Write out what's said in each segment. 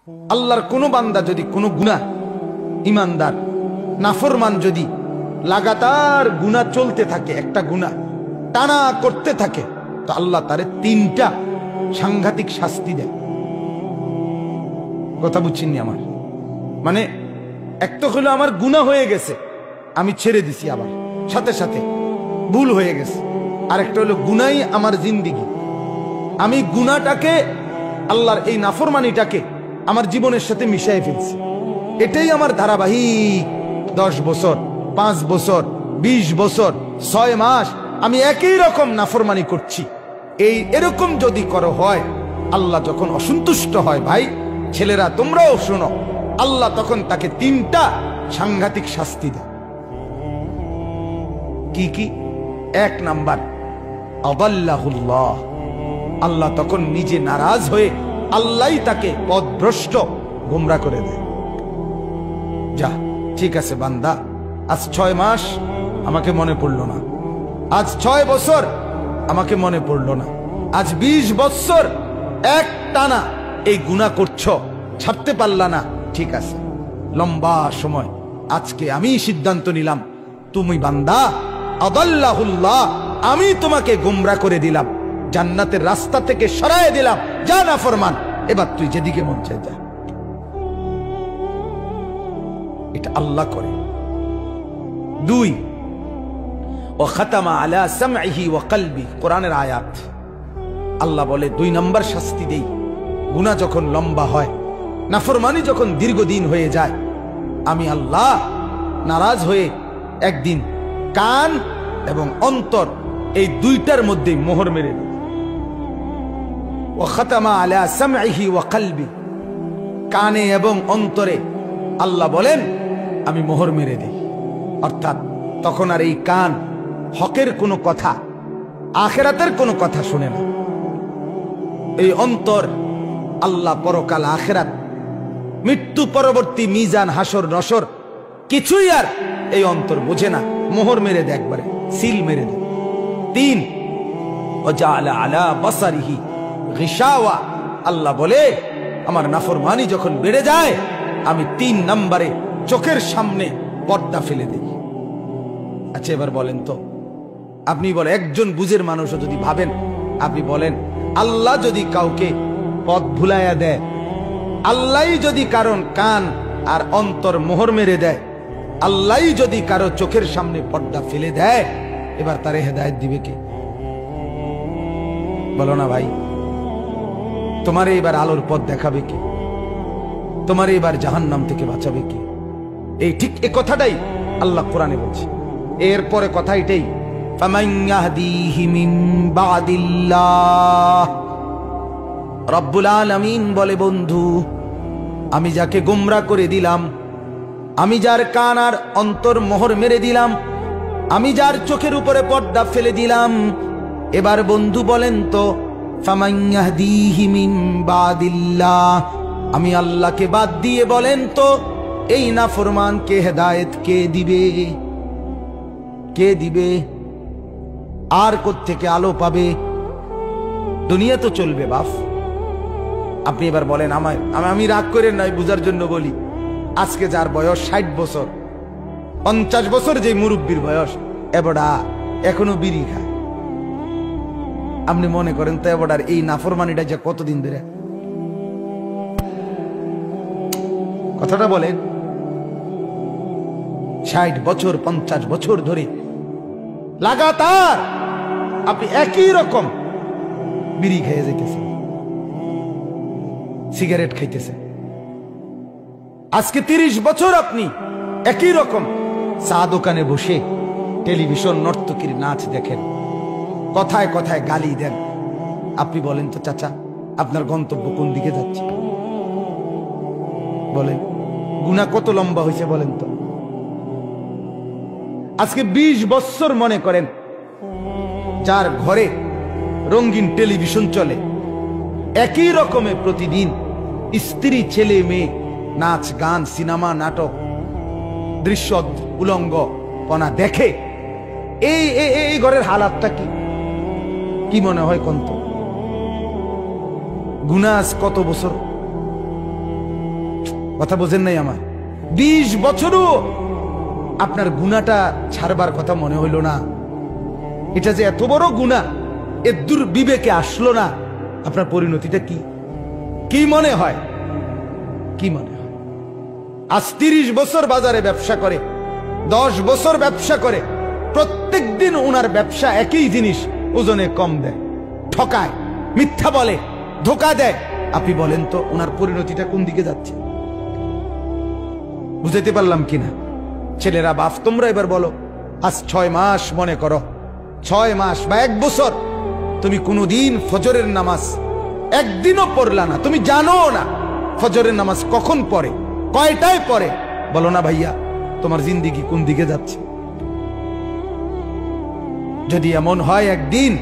আল্লাহর কোন বান্দা যদি কোনো গুনাহ, ইমানদার নাফরমান যদি লাগাতার গুনাহ চলতে থাকে, একটা গুনাহ টানা করতে থাকে, তো আল্লাহ তারে 3টা সাংঘাতিক শাস্তি দেয়। কথা বুঝছেননি আমার? মানে এক তো হলো আমার গুনাহ হয়ে গেছে, আমি ছেড়ে দিছি, আবার সাথে সাথে ভুল হয়ে গেছে। আরেকটা হলো গুনাই আমার জিন্দেগি, আমি গুনাহটাকে, আল্লাহর এই নাফরমানিটাকে আমার জীবনের সাথে মিশিয়ে ফেলছি। এটাই আমার ধারাবাহিক 10 বছর, 5 বছর, 20 বছর, 6 মাস আমি একই রকম নাফরমানি করছি। এরকম যদি করো হয়, আল্লাহ যখন অসন্তুষ্ট হয়, ভাই ছেলেরা তোমরাও শোনো, আল্লাহ তখন তাকে 3টা সাংঘাতিক শাস্তি দেয়। কি কি? 1 নাম্বার, আদাল্লাহুল্লাহ, আল্লাহ তখন নিজে নারাজ হয়ে আল্লাহই তাকে পথভ্রষ্ট, গোমরা করে দেয়। যা, ঠিক আছে বান্দা, আজ 6 মাস আমাকে মনে পড়লো না, আজ 6 বছর আমাকে মনে পড়লো না, আজ 20 বছর এক টানা এই গুনাহ করছো, ছাড়তে পারলা না, ঠিক আছে, লম্বা সময় আজকে আমি সিদ্ধান্ত নিলাম, তুমি বান্দা, আদাল্লাহুল্লাহ, আমি তোমাকে গোমরা করে দিলাম, জান্নাতের রাস্তা থেকে সরায় দিলাম, যা নাফরমান, এবার তুই যেদিকে মন চায় যা। এটা আল্লাহ করে। 2, ওয়া খাতামা আলা সামঈহি ওয়া কলবি, কোরআনের আয়াত। আল্লাহ বলে 2 নম্বর শাস্তি দেই, গুনাহ যখন লম্বা হয়, নাফরমানি যখন দীর্ঘদিন হয়ে যায়, আমি আল্লাহ নারাজ হয়ে একদিন কান এবং অন্তর এই 2টার মধ্যে মোহর মেরে দিই। ওয়া খাতামা আলা সামঈহি ওয়া কলবি, কানে এবং অন্তরে আল্লাহ বলেন আমি মোহর মেরে দিই। অর্থাৎ তখন আর এই কান হকের কোনো কথা, আখিরাতের কোনো কথা শুনে না। এই অন্তর আল্লাহ পরকাল, আখিরাত, মৃত্যু পরবর্তী মিজান, হাসর নসর কিছুই আর এই অন্তর বোঝে না, মোহর মেরে দেয়, একবারে সিল মেরে দেয়। 3, ওয়াজাআলা আলা বাসারিহি গিশাওয়া, আল্লাহ বলে আমার নাফরমানি যখন বেড়ে যায়, আমি 3 নম্বরে চোখের সামনে পর্দা ফেলে দেই। আচ্ছা এবার বলেন তো, আপনি বলেন, একজন বুঝের মানুষও যদি ভাবেন, আপনি বলেন, আল্লাহ যদি কাউকে পথ ভুলাইয়া দেয়, আল্লাহ যদি কারণ কান আর অন্তর মোহর মেরে দেয়, আল্লাহ যদি কারো চোখের সামনে পর্দা ফেলে দেয়, এবার তারে হেদায়েত দিবে কে? বলো না ভাই, তোমারে এবার আলোর পথ দেখাবে কে? তোমারে এবার জাহান্নাম থেকে বাঁচাবে কে? এই ঠিক এই কথাটাই আল্লাহ কোরআনে বলছে। এরপরে কথা এটাই, ফামান ইয়াহদিহি মিন বাদিল্লাহ, রব্বুল আলামিন বলে, বন্ধু আমি যাকে গোমরা করে দিলাম, আমি যার কান আর অন্তর মোহর মেরে দিলাম, আমি যার চোখের উপরে পর্দা ফেলে দিলাম, এবার বন্ধু বলেন তো, ফামান ইয়াহদিহি মিন বাদিল্লাহ, আমি আল্লাহকে বাদ দিয়ে বলেন তো এই নাফরমানকে হেদায়েত কে দিবে? কে দিবে? আর কোত্থেকে আলো পাবে? দুনিয়া তো চলবে বাপ। আপনি এবার বলেন, আমি রাগ করে নাই, বুঝার জন্য বলি, আজকে যার বয়স 60 বছর, 50 বছর যে মুরব্বীর বয়স, এবড়া এখনো বিড়ি খায়, আপনি মনে করেন তো এবড়ার এই নাফরমানিটা যে কতদিন ধরে? কথাটা বলেন, 60 বছর 50 বছর ধরে লাগাতার আপনি একই রকম বিড়ি খেয়ে যেতেছেন, সিগারেট খাইতেছেন। আজকে 30 বছর আপনি একই রকম চা দোকানে বসে টেলিভিশন নর্তকীর নাচ দেখেন, কথায় কথায় গালি দেন। আপনি বলেন তো চাচা, আপনার গন্তব্য কোন দিকে যাচ্ছে? বলেন, গুনাহ কত লম্বা হয়েছে বলেন তো? আজকে 20 বছর মনে করেন যার ঘরে রঙিন টেলিভিশন চলে, একই রকমে প্রতিদিন স্ত্রী ছেলে মেয়ে নাচ গান সিনেমা নাটক দৃশ্য উলঙ্গ পনা দেখে, এই ঘরের হালাতটা কি মনে হয়? কত গুনাহ কত বছর কথা বোঝেন নাই আমার? 20 বছরও আপনার গুনাহটা ছাড়বার কথা মনে হইল না। এটা যে এত বড় গুনাহ, এর দূর বিবেকে আসলো না। আপনার পরিণতিটা কি? কি মনে হয়? কি মনে হয়? আজ 30 বছর বাজারে ব্যবসা করে, 10 বছর ব্যবসা করে, প্রত্যেক দিন ওনার ব্যবসা একই জিনিস ওজনে কম দেয়, ঠকায়, মিথ্যা বলে, ধোকা দেয়। আপনি বলেন তো ওনার পরিণতিটা কোন দিকে যাচ্ছে? বুঝাইতে পারলাম কিনা? ছেলেরা, বাপ, তোমরা এবার বলো, আজ 6 মাস মনে করো, 6 মাস বা 1 বছর তুমি কোনদিন ফজরের নামাজ একদিনও পড়লা না, তুমি জানো না ফজরের নামাজ কখন পড়ে, কয়টায় পড়ে। বলো না ভাইয়া, তোমার জিন্দেগি কোন দিকে যাচ্ছে? যদি এমন হয় একদিন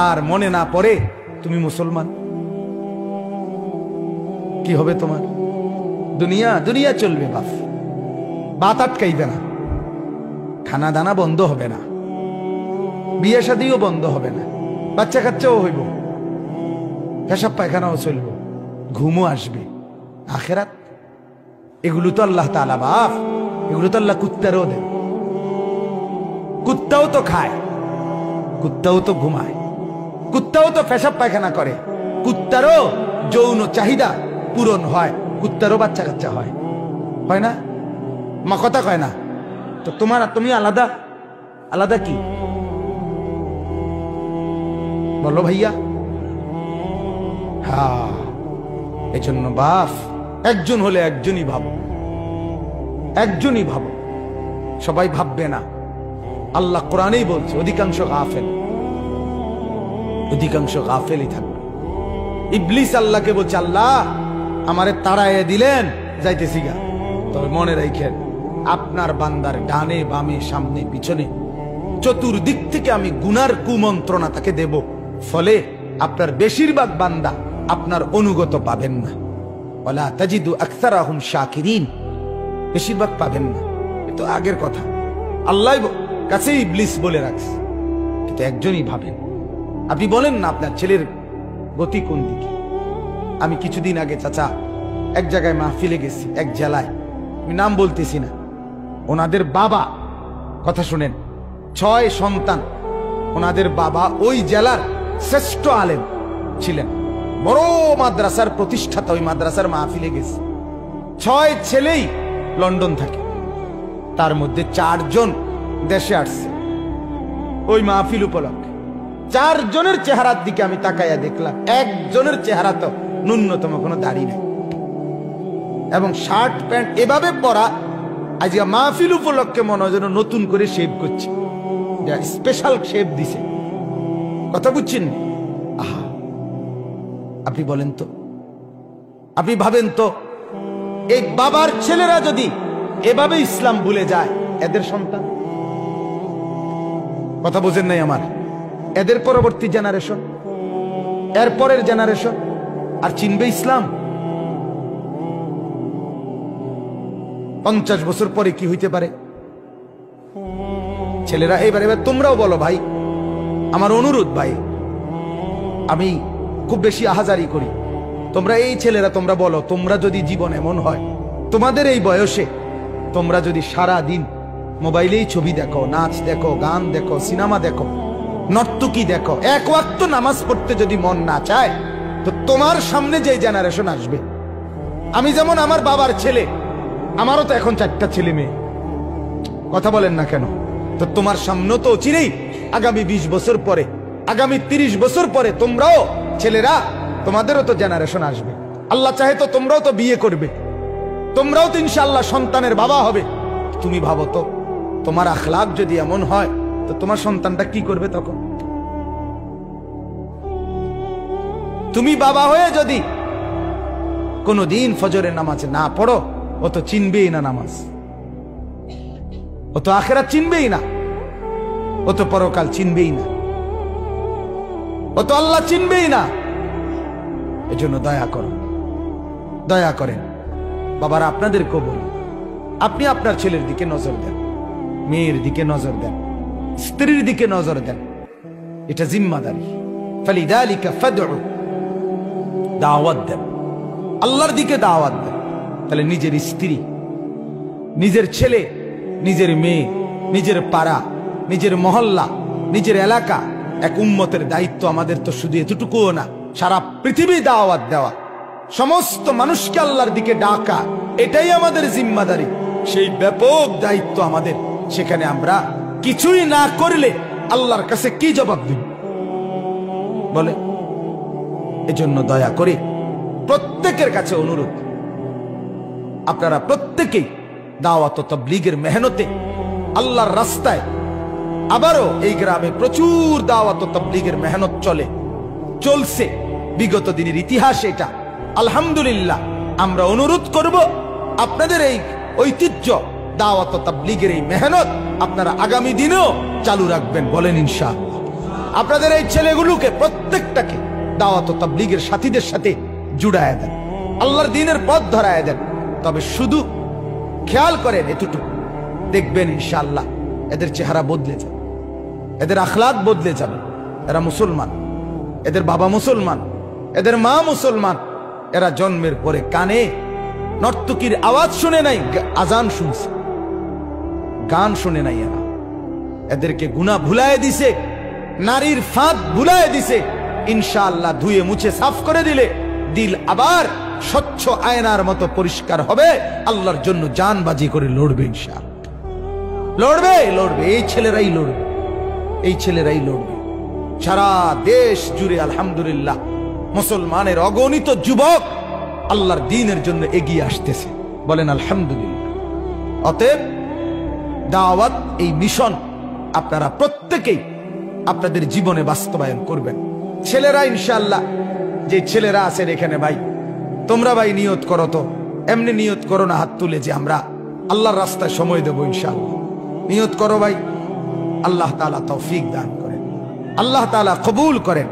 আর মনে না পড়ে তুমি মুসলমান, কি হবে তোমার? দুনিয়া দুনিয়া চলবে বাপ, বাত আটকাইবে না, খানা দানা বন্ধ হবে না, বিয়ে শাদিও বন্ধ হবে না, বাচ্চা কাচ্চাও হইব, পেশাব পায়খানাও চলবে, ঘুমও আসবে। আখেরাত এগুলো তো আল্লাহ তাআলা বাপ, এগুলো তো আল্লাহ কুত্তারও দেন। কুত্তাও তো খায়, কুত্তাও তো ঘুমায়, কুত্তাও তো পেশাব পায়খানা করে, কুত্তারও যৌন চাহিদা পূরণ হয়, কুত্তারও বাচ্চা কাচ্চা হয়, হয় না? মা কথা কয় না তো? তুমি আলাদা? আলাদা কি বলো ভাইয়া? হ্যাঁ, এজন্য বাপ, একজন হলে একজনই ভাবো, একজনই ভাবো, সবাই ভাববে না। আল্লাহ কোরআনেই বলছে অধিকাংশ গাফেল, অধিকাংশ গাফেলই থাকবে। ইবলিস আল্লাহকে বলছে, আল্লাহ আমারে তাড়াইয়া দিলেন, যাইতেছি গা, তবে মনে রাখেন আপনার বান্দার ডানে বামে সামনে পিছনে চতুর্দিক থেকে আমি গুনার কুমন্ত্রণা তাকে দেব, ফলে আপনার বেশিরভাগ বান্দা আপনার অনুগত পাবেন না। ওয়ালা তাজিদু আকসারাহুম শাকিরিন, বেশিরভাগ পাবেন না। এটা আগের কথা, আল্লাহ কাছে ইবলিস বলে রাখছে, কিন্তু একজনই ভাবেন। আপনি বলেন না আপনার ছেলের গতি কোন দিকে? আমি কিছুদিন আগে চাচা এক জায়গায় মাহফিলে গেছি, এক জেলায়, আমি নাম বলতেছি না, ওনাদের বাবা, কথা শুনেন, 6 সন্তান, ওনাদের বাবা ওই জেলার শ্রেষ্ঠ আলেম ছিলেন, বড় মাদ্রাসার প্রতিষ্ঠাতা। ওই মাদ্রাসার মাহফিলে গেছে, 6 ছেলেই লন্ডন থাকে, তার মধ্যে 4 জন দেশে আসছে ওই মাহফিল উপলক্ষে। 4 জনের চেহারার দিকে আমি তাকাইয়া দেখলাম, একজনের চেহারা তো ন্যূনতম কোনো দাড়ি নেই, এবং শার্ট প্যান্ট এভাবে পরা, আজকে মাহফিল উপলক্ষে মনে হয় যেন নতুন করে শেভ করছে, স্পেশাল শেভ দিছে। কথা বুঝছেন? আহা, আপনি বলেন তো, আপনি ভাবেন তো, এই বাবার ছেলেরা যদি এভাবে ইসলাম ভুলে যায়, এদের সন্তান, কথা বোঝেন নাই আমার, এদের পরবর্তী জেনারেশন, এর পরের জেনারেশন আর চিনবে ইসলাম? 50 বছর পরে কি হইতে পারে? ছেলেরা এবার তোমরাও বলো ভাই, আমার অনুরোধ ভাই, আমি খুব বেশি আহাজারি করি, তোমরা এই ছেলেরা তোমরা বলো, তোমরা যদি জীবন এমন হয়, তোমাদের এই বয়সে তোমরা যদি সারা দিন মোবাইলেই ছবি দেখো, নাচ দেখো, গান দেখো, সিনেমা দেখো, নর্তকী দেখো, এক ওয়াক্ত নামাজ পড়তে যদি মন না চায়, তো তোমার সামনে যে জেনারেশন আসবে, আমি যেমন আমার বাবার ছেলে, আমারও তো এখন 4টা ছেলে মেয়ে, কথা বলেন না কেন? তো তোমার সামনে তো চিনেই আগামী 20 বছর পরে, আগামী 30 বছর পরে তোমরাও ছেলেরা, তোমাদেরও তো জেনারেশন আসবে, আল্লাহ চাহে তো তোমরাও তো বিয়ে করবে, তোমরাও তো ইনশাআল্লাহ সন্তানের বাবা হবে। তুমি ভাবো তো, তোমার আখলাক যদি এমন হয়, তো তোমার সন্তানটা কি করবে তখন? তুমি বাবা হয়ে যদি কোনদিন ফজরের নামাজ না পড়ো, ও তো চিনবেই না নামাজ, ও তো আখিরাত চিনবেই না, ও তো পরকাল চিনবেই না, ও তো আল্লাহ চিনবেই না। এজন্য দয়া করো, দয়া করেন বাবারা, আপনাদেরকেও বলি, আপনি আপনার ছেলের দিকে নজর দেন, মেয়ের দিকে নজর দেন, স্ত্রীর দিকে নজর দেন, এটা জিম্মাদারি। ফালিযালিকা ফাদউ, দাওয়াত দেন, আল্লাহর দিকে দাওয়াত দেন, তাহলে নিজের স্ত্রী, নিজের ছেলে, নিজের মেয়ে, নিজের পাড়া, নিজের মহল্লা, নিজের এলাকা, এক উম্মতের দায়িত্ব আমাদের তো শুধু এতটুকুও না, সারা পৃথিবী দাওয়াত দেওয়া, সমস্ত মানুষকে আল্লাহর দিকে ডাকা, এটাই আমাদের জিম্মাদারি। সেই ব্যাপক দায়িত্ব আমাদের, সেখানে আমরা কিছুই না করলে আল্লাহর কাছে কি জবাব দিব বলে? এজন্য দয়া করে প্রত্যেকের কাছে অনুরোধ, আপনারা প্রত্যেকেই দাওয়াত ও তাবলীগের মেহনতে আল্লাহর রাস্তায়, আবারও এই গ্রামে প্রচুর দাওয়াত ও তাবলীগের মেহনত চলছে, বিগত দিনের ইতিহাস এটা। আলহামদুলিল্লাহ, আমরা অনুরোধ করব আপনাদের এই ঐতিহ্য দাওয়াত ও তাবলীগের এই মেহনত আপনারা আগামী দিনেও চালু রাখবেন, বলেন ইনশাআল্লাহ। আপনাদের এই ছেলেগুলোকে প্রত্যেকটাকে দাওয়াত ও তাবলীগের সাথীদের সাথে জুড়ায় দেন, আল্লাহর দ্বীনের পথ ধরায় দেন। তবে শুধু খেয়াল করেন এতটুকু, দেখবেন ইনশাআল্লাহ এদের চেহারা বদলে যাবে, এদের আখলাক বদলে যাবে। এরা মুসলমান, এদের বাবা মুসলমান, এদের মা মুসলমান। এরা জন্মের পরে কানে নর্তকীর আওয়াজ শুনে নাই, আজান শুনছে, গান শুনে নাই। এদেরকে গুনাহ ভুলায় দিছে, নারীর ফাঁদ ভুলায় দিছে। ইনশাআল্লাহ ধুয়ে মুছে সাফ করে দিলে দিল আবার স্বচ্ছ আয়নার মতো পরিষ্কার হবে, আল্লাহর জন্য জানবাজি করে লড়বে ইনশাআল্লাহ। লড়বে, এই ছেলেরাই লড়বে, এই ছেলেরাই লড়বে। সারা দেশ জুড়ে আলহামদুলিল্লাহ মুসলমানের অগণিত যুবক আল্লাহর দ্বীনের জন্য এগিয়ে আসতেছে, বলেন আলহামদুলিল্লাহ। অতএব দাওয়াত, এই মিশন আপনারা প্রত্যেকেই আপনাদের জীবনে বাস্তবায়ন করবেন। ছেলেরা ইনশাআল্লাহ, যে ছেলেরা আছেন এখানে, ভাই তোমরা ভাই নিয়ত করো, তো এমনি নিয়ত করো না হাত তুলে যে আমরা আল্লাহর রাস্তায় সময় দেবো ইনশাআল্লাহ। নিয়ত করো ভাই, আল্লাহ তাআলা তৌফিক দান করেন, আল্লাহ তাআলা কবুল করেন।